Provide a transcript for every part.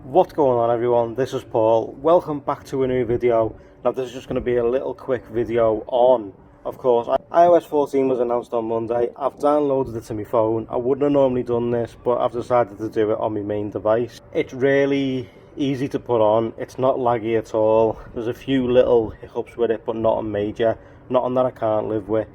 What's going on, everyone? This is Paul. Welcome back to a new video. Now this is just going to be a little quick video on, of course, iOS 14 was announced on Monday. I've downloaded it to my phone. I wouldn't have normally done this, but I've decided to do it on my main device. It's really easy to put on. It's not laggy at all. There's a few little hiccups with it, but not a major. Nothing that I can't live with.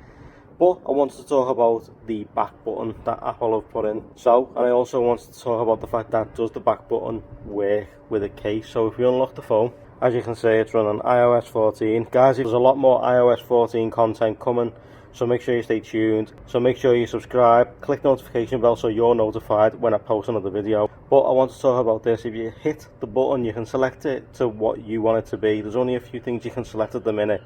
But I wanted to talk about the back button that Apple have put in. And I also wanted to talk about the fact that does the back button work with a case. So if you unlock the phone, as you can see, it's running iOS 14. Guys, there's a lot more iOS 14 content coming, so make sure you stay tuned. So make sure you subscribe, click the notification bell so you're notified when I post another video. But I want to talk about this. If you hit the button, you can select it to what you want it to be. There's only a few things you can select at the minute,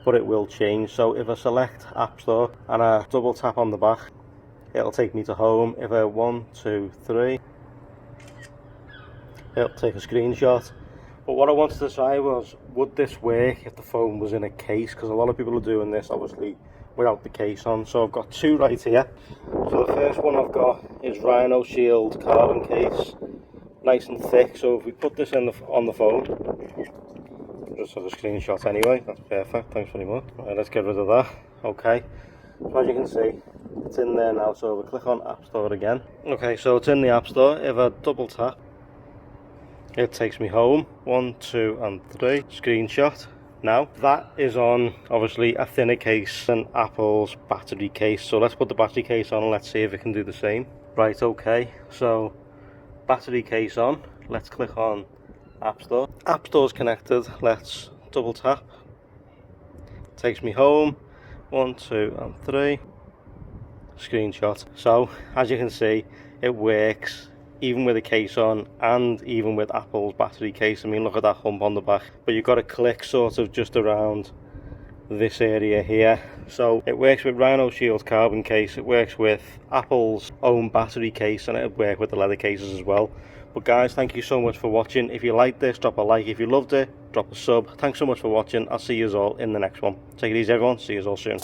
but it will change. So if I select App Store and I double tap on the back, it'll take me to home. If I 1, 2, 3, it'll take a screenshot. But what I wanted to say was, would this work if the phone was in a case? Because a lot of people are doing this obviously without the case on. So I've got two right here. So the first one I've got is Rhino Shield carbon case, nice and thick. So if we put this in on the phone, just have a screenshot anyway. That's perfect, thanks very much. Right, let's get rid of that. Okay, so as you can see, it's in there now. So we click on App Store again. Okay, so it's in the App Store. If I double tap, it takes me home. 1, 2 and 3, screenshot. Now that is on obviously a thinner case than Apple's battery case. So let's put the battery case on and let's see if it can do the same. Right, okay, so battery case on. Let's click on App Store. App Store's connected. Let's double tap. Takes me home. 1, 2 and 3, screenshot. So as you can see, it works even with a case on and even with Apple's battery case. I mean, look at that hump on the back. But you've got to click sort of just around this area here. So it works with Rhino Shield carbon case, it works with Apple's own battery case, and it'll work with the leather cases as well. But guys, thank you so much for watching. If you liked this, drop a like. If you loved it, drop a sub. Thanks so much for watching. I'll see you all in the next one. Take it easy, everyone. See you all soon.